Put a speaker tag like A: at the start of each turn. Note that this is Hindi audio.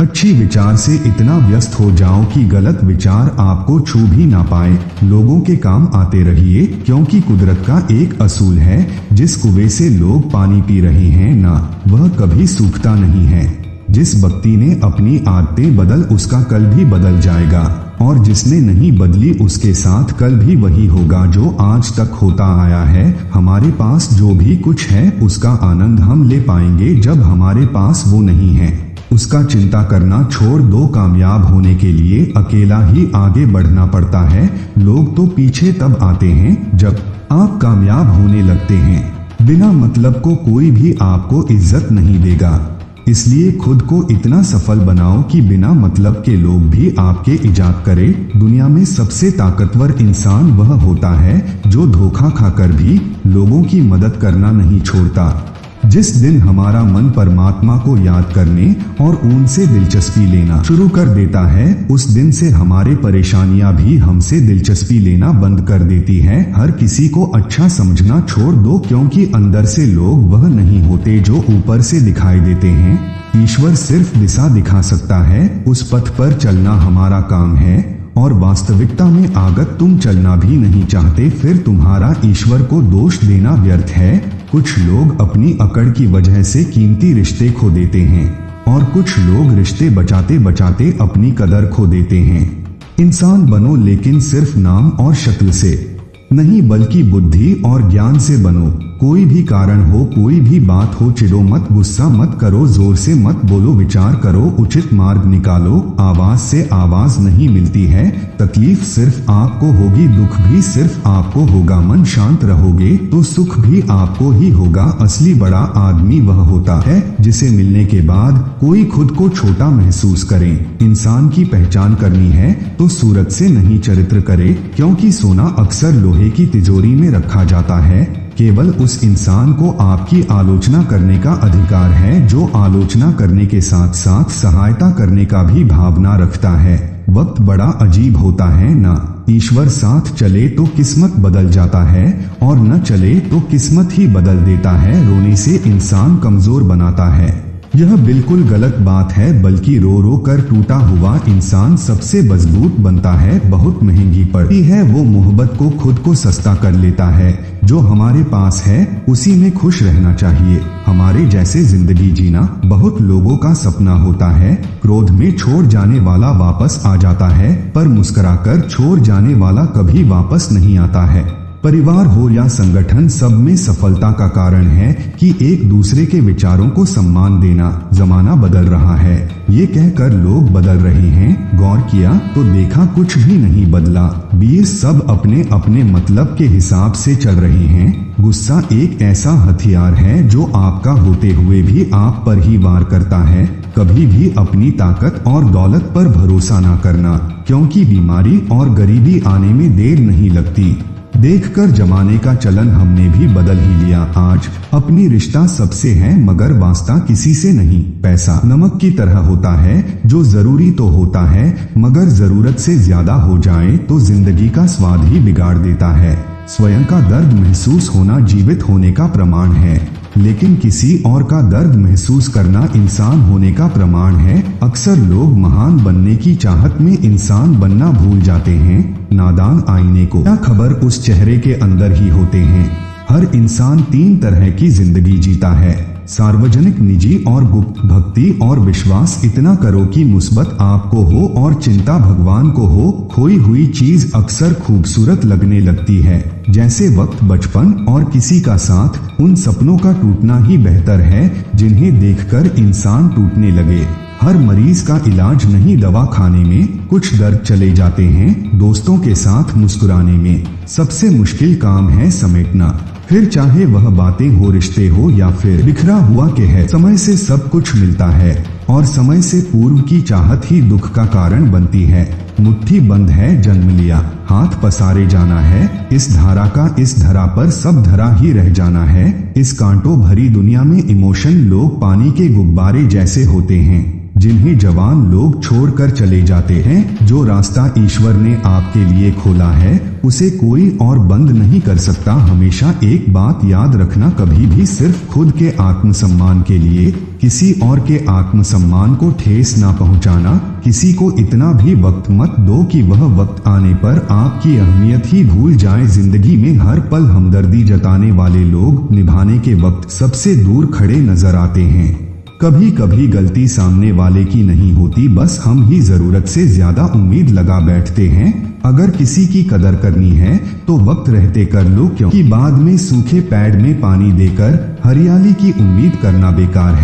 A: अच्छी विचार से इतना व्यस्त हो जाओ कि गलत विचार आपको छू भी ना पाए। लोगों के काम आते रहिए, क्योंकि कुदरत का एक असूल है, जिस कुएं से लोग पानी पी रहे हैं ना, वह कभी सूखता नहीं है। जिस व्यक्ति ने अपनी आदतें बदल, उसका कल भी बदल जाएगा, और जिसने नहीं बदली उसके साथ कल भी वही होगा जो आज तक होता आया है। हमारे पास जो भी कुछ है उसका आनंद हम ले पाएंगे जब हमारे पास वो नहीं है। उसका चिंता करना छोड़ दो। कामयाब होने के लिए अकेला ही आगे बढ़ना पड़ता है। लोग तो पीछे तब आते हैं जब आप कामयाब होने लगते हैं। बिना मतलब को कोई भी आपको इज्जत नहीं देगा, इसलिए खुद को इतना सफल बनाओ कि बिना मतलब के लोग भी आपके इज्जत करें। दुनिया में सबसे ताकतवर इंसान वह होता है जो धोखा खाकर भी लोगों की मदद करना नहीं छोड़ता। जिस दिन हमारा मन परमात्मा को याद करने और उनसे दिलचस्पी लेना शुरू कर देता है, उस दिन से हमारे परेशानियां भी हमसे दिलचस्पी लेना बंद कर देती है। हर किसी को अच्छा समझना छोड़ दो, क्योंकि अंदर से लोग वह नहीं होते जो ऊपर से दिखाई देते हैं। ईश्वर सिर्फ दिशा दिखा सकता है, उस पथ पर चलना हमारा काम है। और वास्तविकता में अगर तुम चलना भी नहीं चाहते, फिर तुम्हारा ईश्वर को दोष देना व्यर्थ है। कुछ लोग अपनी अकड़ की वजह से कीमती रिश्ते खो देते हैं, और कुछ लोग रिश्ते बचाते बचाते अपनी कदर खो देते हैं। इंसान बनो, लेकिन सिर्फ नाम और शक्ल से नहीं, बल्कि बुद्धि और ज्ञान से बनो। कोई भी कारण हो, कोई भी बात हो, चिढ़ो मत, गुस्सा मत करो, जोर से मत बोलो, विचार करो, उचित मार्ग निकालो। आवाज से आवाज नहीं मिलती है। तकलीफ सिर्फ आपको होगी, दुख भी सिर्फ आपको होगा। मन शांत रहोगे तो सुख भी आपको ही होगा। असली बड़ा आदमी वह होता है जिसे मिलने के बाद कोई खुद को छोटा महसूस करे। इंसान की पहचान करनी है तो सूरत से नहीं, चरित्र करे, क्योंकि सोना अक्सर लोहे की तिजोरी में रखा जाता है। केवल उस इंसान को आपकी आलोचना करने का अधिकार है जो आलोचना करने के साथ साथ सहायता करने का भी भावना रखता है। वक्त बड़ा अजीब होता है ना, ईश्वर साथ चले तो किस्मत बदल जाता है, और न चले तो किस्मत ही बदल देता है। रोने से इंसान कमजोर बनाता है, यह बिल्कुल गलत बात है, बल्कि रो रो कर टूटा हुआ इंसान सबसे मजबूत बनता है। बहुत महंगी पड़ती है वो मोहब्बत को खुद को सस्ता कर लेता है। जो हमारे पास है उसी में खुश रहना चाहिए। हमारे जैसे जिंदगी जीना बहुत लोगों का सपना होता है। क्रोध में छोड़ जाने वाला वापस आ जाता है, पर मुस्कुराकर छोड़ जाने वाला कभी वापस नहीं आता है। परिवार हो या संगठन, सब में सफलता का कारण है कि एक दूसरे के विचारों को सम्मान देना। जमाना बदल रहा है, ये कहकर लोग बदल रहे हैं। गौर किया तो देखा कुछ भी नहीं बदला। वीर सब अपने अपने मतलब के हिसाब से चल रहे हैं। गुस्सा एक ऐसा हथियार है जो आपका होते हुए भी आप पर ही वार करता है। कभी भी अपनी ताकत और दौलत पर भरोसा ना करना, क्योंकि बीमारी और गरीबी आने में देर नहीं लगती। देखकर जमाने का चलन हमने भी बदल ही लिया। आज अपनी रिश्ता सबसे है, मगर वास्ता किसी से नहीं। पैसा नमक की तरह होता है, जो जरूरी तो होता है, मगर जरूरत से ज्यादा हो जाए तो जिंदगी का स्वाद ही बिगाड़ देता है। स्वयं का दर्द महसूस होना जीवित होने का प्रमाण है, लेकिन किसी और का दर्द महसूस करना इंसान होने का प्रमाण है। अक्सर लोग महान बनने की चाहत में इंसान बनना भूल जाते हैं। नादान आईने को क्या खबर उस चेहरे के अंदर ही होते हैं। हर इंसान 3 तरह की जिंदगी जीता है, सार्वजनिक, निजी और गुप्त। भक्ति और विश्वास इतना करो कि मुसीबत आपको हो और चिंता भगवान को हो। खोई हुई चीज अक्सर खूबसूरत लगने लगती है, जैसे वक्त, बचपन और किसी का साथ। उन सपनों का टूटना ही बेहतर है जिन्हें देखकर इंसान टूटने लगे। हर मरीज का इलाज नहीं दवा खाने में, कुछ दर्द चले जाते हैं दोस्तों के साथ मुस्कुराने में। सबसे मुश्किल काम है समेटना, फिर चाहे वह बातें हो, रिश्ते हो या फिर बिखरा हुआ के है। समय से सब कुछ मिलता है, और समय से पूर्व की चाहत ही दुख का कारण बनती है। मुट्ठी बंद है जन्म लिया, हाथ पसारे जाना है। इस धारा का इस धरा पर सब धरा ही रह जाना है। इस कांटों भरी दुनिया में इमोशन लोग पानी के गुब्बारे जैसे होते हैं, जिन्हें जवान लोग छोड़कर चले जाते हैं। जो रास्ता ईश्वर ने आपके लिए खोला है उसे कोई और बंद नहीं कर सकता। हमेशा एक बात याद रखना, कभी भी सिर्फ खुद के आत्मसम्मान के लिए किसी और के आत्मसम्मान को ठेस ना पहुंचाना। किसी को इतना भी वक्त मत दो कि वह वक्त आने पर आपकी अहमियत ही भूल जाए। जिंदगी में हर पल हमदर्दी जताने वाले लोग निभाने के वक्त सबसे दूर खड़े नजर आते हैं। कभी कभी गलती सामने वाले की नहीं होती, बस हम ही जरूरत से ज्यादा उम्मीद लगा बैठते हैं। अगर किसी की कदर करनी है तो वक्त रहते कर लो, क्योंकि बाद में सूखे पेड़ में पानी देकर हरियाली की उम्मीद करना बेकार है।